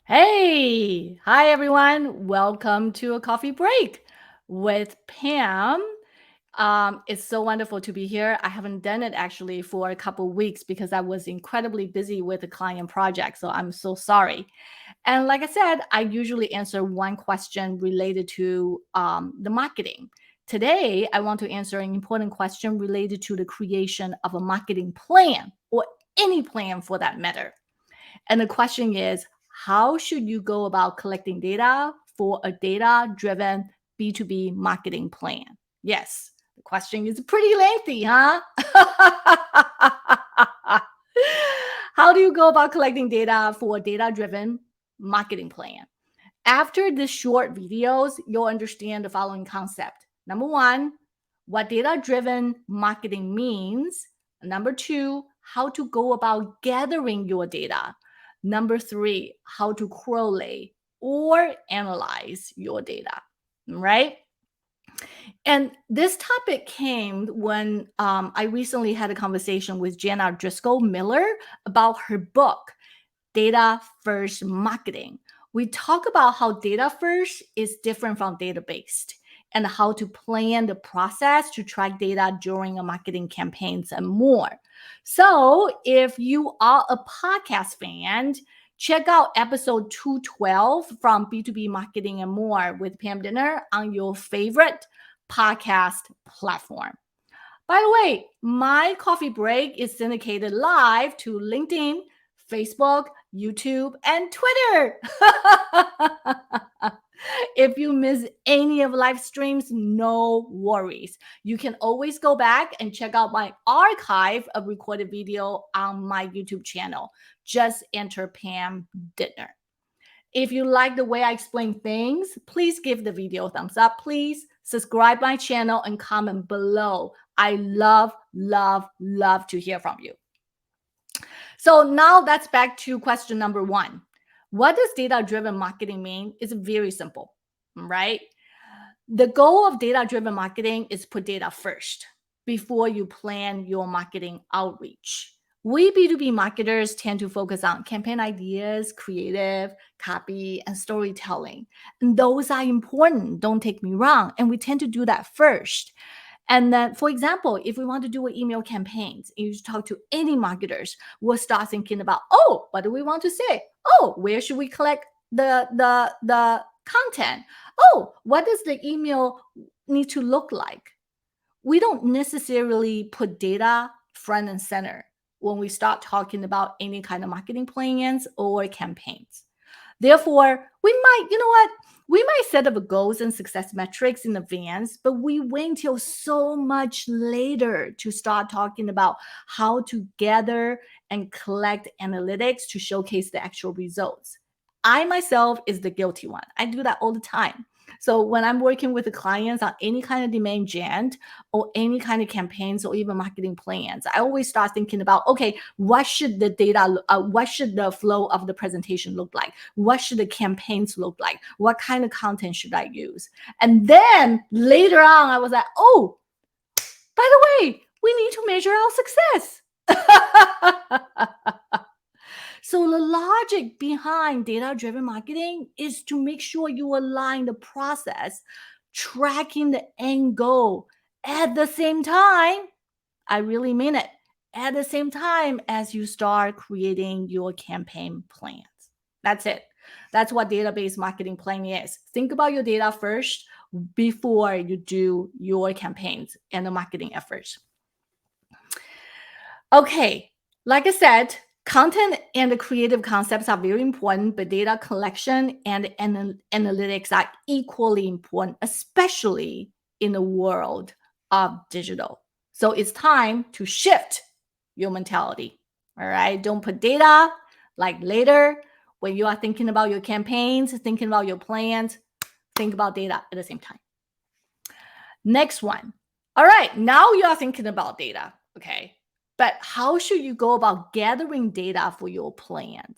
Hey, hi everyone. Welcome to a coffee break with Pam. It's so wonderful to be here. I haven't done it actually for a couple weeks because I was incredibly busy with a client project. So I'm so sorry. And like I said, I usually answer one question related to the marketing. Today, I want to answer an important question related to the creation of a marketing plan or any plan for that matter. And the question is, how should you go about collecting data for a data driven B2B marketing plan? Yes, the question is pretty lengthy, huh? How do you go about collecting data for a data driven marketing plan? After this short videos, you'll understand the following concept. Number one, what data driven marketing means. Number two, how to go about gathering your data. Number three, how to correlate or analyze your data, right? And this topic came when I recently had a conversation with Jenna Driscoll Miller about her book, Data First Marketing. We talk about how data first is different from data based and how to plan the process to track data during a marketing campaigns and more. So, if you are a podcast fan, check out episode 212 from B2B Marketing and More with Pam Didner on your favorite podcast platform. By the way, my coffee break is syndicated live to LinkedIn, Facebook, YouTube, and Twitter. If you miss any of live streams, no worries. You can always go back and check out my archive of recorded video on my YouTube channel. Just enter Pam Didner. If you like the way I explain things, please give the video a thumbs up, please. Subscribe my channel and comment below. I love to hear from you. So now that's back to question number one. What does data-driven marketing mean? It's very simple, right? The goal of data-driven marketing is put data first before you plan your marketing outreach. We B2B marketers tend to focus on campaign ideas, creative, copy, and storytelling. And those are important, don't take me wrong. And we tend to do that first. And then, for example, if we want to do an email campaigns, you talk to any marketers, we'll start thinking about, oh, what do we want to say? Oh, where should we collect the content? Oh, what does the email need to look like? We don't necessarily put data front and center when we start talking about any kind of marketing plans or campaigns. Therefore, we might, you know what? We might set up goals and success metrics in advance, but we wait until so much later to start talking about how to gather and collect analytics to showcase the actual results. I myself is the guilty one. I do that all the time. So when I'm working with the clients on any kind of demand gen or any kind of campaigns or even marketing plans, I always start thinking about, okay, what should the data, what should the flow of the presentation look like? What should the campaigns look like? What kind of content should I use? And then later on, I was like, oh, by the way, we need to measure our success. So the logic behind data-driven marketing is to make sure you align the process, tracking the end goal at the same time. I really mean it. At the same time as you start creating your campaign plans. That's it. That's what database marketing plan is. Think about your data first before you do your campaigns and the marketing efforts. Okay, like I said, content and the creative concepts are very important, but data collection and analytics are equally important, especially in the world of digital. So it's time to shift your mentality. All right, don't put data like later when you are thinking about your campaigns, thinking about your plans, think about data at the same time. Next one. All right, now you are thinking about data. Okay. But how should you go about gathering data for your plan?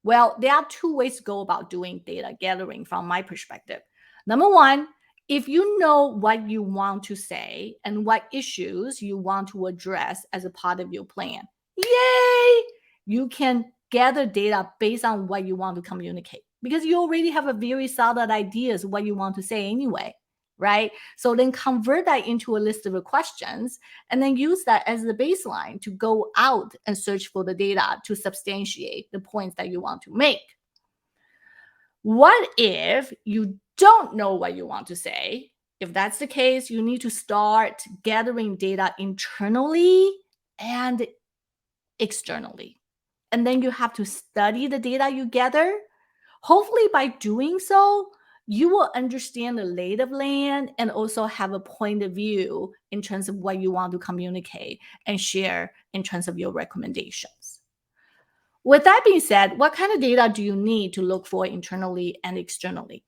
Well, there are two ways to go about doing data gathering from my perspective. Number one, if you know what you want to say and what issues you want to address as a part of your plan, yay! You can gather data based on what you want to communicate, because you already have a very solid ideas what you want to say anyway, right? So then convert that into a list of questions and then use that as the baseline to go out and search for the data to substantiate the points that you want to make. What if you don't know what you want to say? If that's the case, you need to start gathering data internally and externally. And then you have to study the data you gather. Hopefully, by doing so, you will understand the lay of land and also have a point of view in terms of what you want to communicate and share in terms of your recommendations. With that being said, what kind of data do you need to look for internally and externally?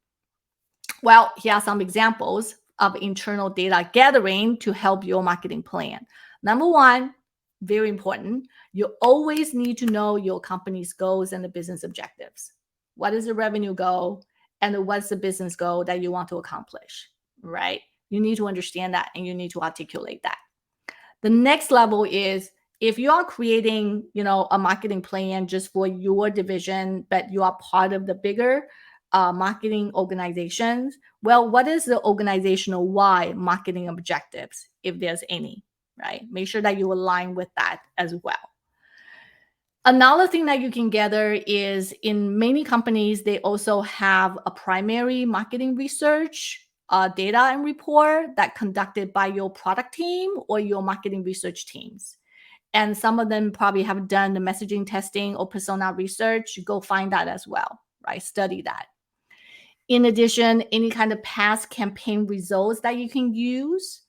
Well, here are some examples of internal data gathering to help your marketing plan. Number one, very important, you always need to know your company's goals and the business objectives. What is the revenue goal and what's the business goal that you want to accomplish, right? You need to understand that and you need to articulate that. The next level is if you are creating, a marketing plan just for your division, but you are part of the bigger marketing organizations, well, what is the organizational why marketing objectives, if there's any, right? Make sure that you align with that as well. Another thing that you can gather is in many companies, they also have a primary marketing research data and report that conducted by your product team or your marketing research teams. And some of them probably have done the messaging testing or persona research. Go find that as well, right? Study that. In addition, any kind of past campaign results that you can use,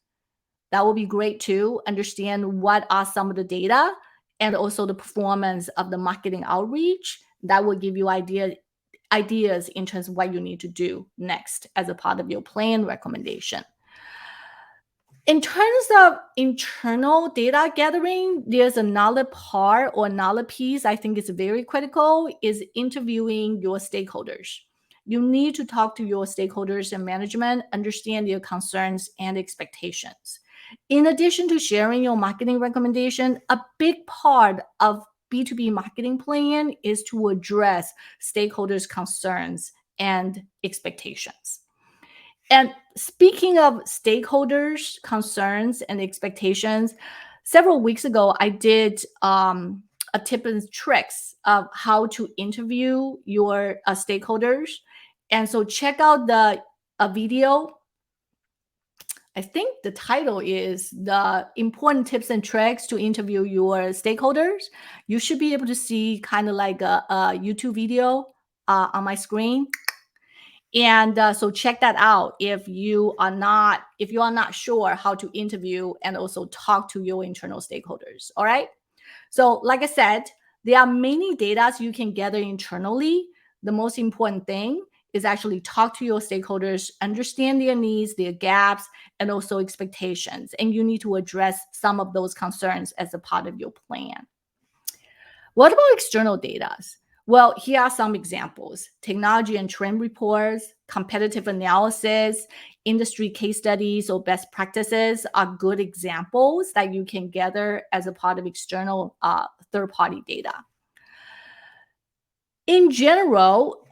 that will be great too. Understand what are some of the data and also the performance of the marketing outreach. That will give you ideas in terms of what you need to do next as a part of your plan recommendation. In terms of internal data gathering, there's another part or another piece I think is very critical is interviewing your stakeholders. You need to talk to your stakeholders and management, understand their concerns and expectations. In addition to sharing your marketing recommendation, a big part of B2B marketing plan is to address stakeholders' concerns and expectations. And speaking of stakeholders' concerns and expectations, several weeks ago, I did a tip and tricks of how to interview your stakeholders. And so check out a video. I think the title is the important tips and tricks to interview your stakeholders. You should be able to see kind of like a YouTube video on my screen. And so check that out if you are not sure how to interview and also talk to your internal stakeholders. All right. So like I said, there are many data you can gather internally. The most important thing is actually talk to your stakeholders, understand their needs, their gaps, and also expectations. And you need to address some of those concerns as a part of your plan. What about external data? Well, here are some examples. Technology and trend reports, competitive analysis, industry case studies, or best practices are good examples that you can gather as a part of external third-party data. In general,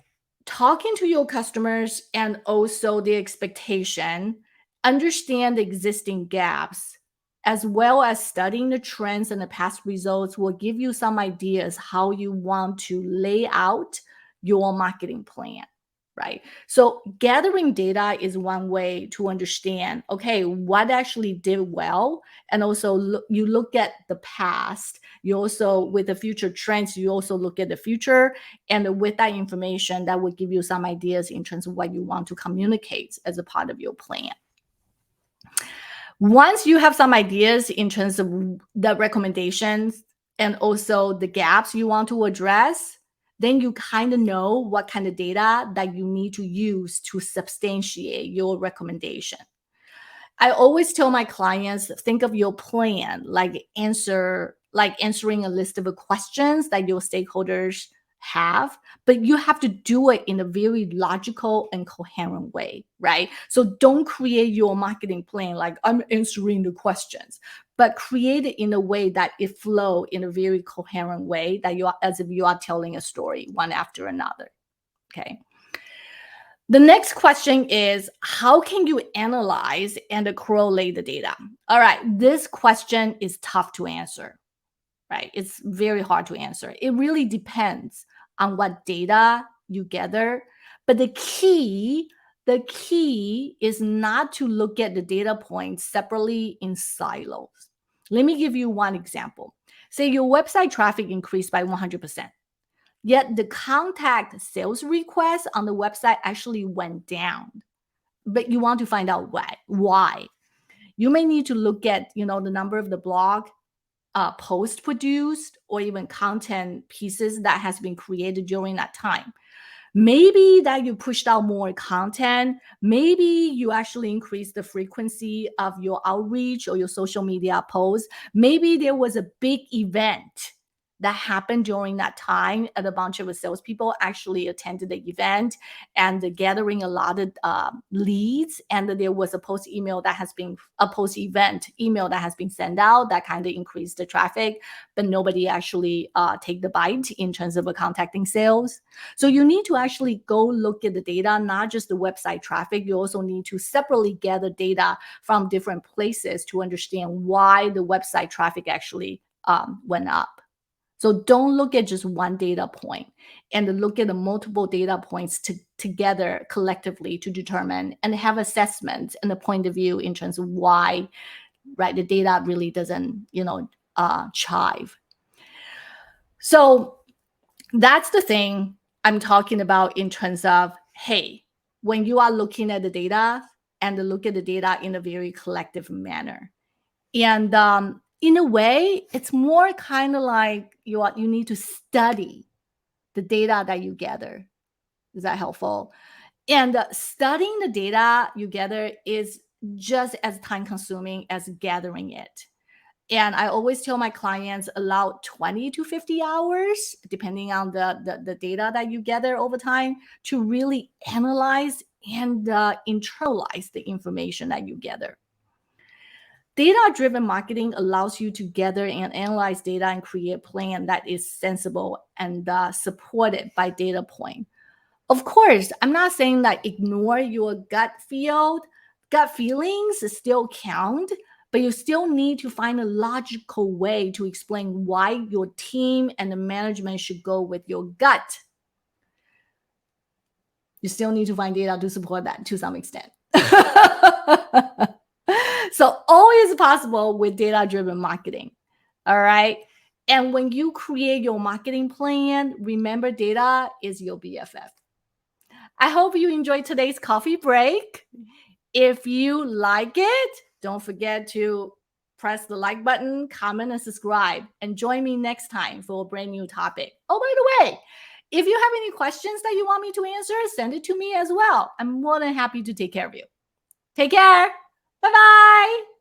talking to your customers and also the expectation, understand the existing gaps, as well as studying the trends and the past results will give you some ideas how you want to lay out your marketing plan, right? So gathering data is one way to understand, okay, what actually did well. And also you look at the past. You also, with the future trends, you also look at the future. And with that information, that will give you some ideas in terms of what you want to communicate as a part of your plan. Once you have some ideas in terms of the recommendations and also the gaps you want to address, then you kind of know what kind of data that you need to use to substantiate your recommendation. I always tell my clients, think of your plan like answering a list of questions that your stakeholders have, but you have to do it in a very logical and coherent way, right? So don't create your marketing plan like I'm answering the questions. but create it in a way that it flow in a very coherent way, that you are, as if you are telling a story one after another. Okay. The next question is, how can you analyze and correlate the data? All right, this question is tough to answer, right? It's very hard to answer. It really depends on what data you gather. But the key is not to look at the data points separately in silos. Let me give you one example. Say your website traffic increased by 100%. Yet the contact sales requests on the website actually went down. But you want to find out why. Why? You may need to look at, the number of the blog post produced, or even content pieces that has been created during that time. Maybe that you pushed out more content. Maybe you actually increased the frequency of your outreach or your social media posts. Maybe there was a big event that happened during that time, and a bunch of salespeople actually attended the event and gathering a lot of leads. And there was a post event email that has been sent out that kind of increased the traffic, but nobody actually take the bite in terms of contacting sales. So you need to actually go look at the data, not just the website traffic. You also need to separately gather data from different places to understand why the website traffic actually went up. So don't look at just one data point, and look at the multiple data points together collectively to determine and have assessments and a point of view in terms of why, right, the data really doesn't, chive. So that's the thing I'm talking about in terms of, hey, when you are looking at the data, and look at the data in a very collective manner. And in a way, it's more kind of like you need to study the data that you gather. Is that helpful? And studying the data you gather is just as time consuming as gathering it. And I always tell my clients, allow 20 to 50 hours, depending on the data that you gather over time, to really analyze and internalize the information that you gather. Data-driven marketing allows you to gather and analyze data and create a plan that is sensible and supported by data point. Of course, I'm not saying that ignore your gut feelings still count, but you still need to find a logical way to explain why your team and the management should go with your gut. You still need to find data to support that to some extent. So always possible with data-driven marketing. All right. And when you create your marketing plan, remember data is your BFF. I hope you enjoyed today's coffee break. If you like it, don't forget to press the like button, comment, and subscribe. And join me next time for a brand new topic. Oh, by the way, if you have any questions that you want me to answer, send it to me as well. I'm more than happy to take care of you. Take care. Bye-bye.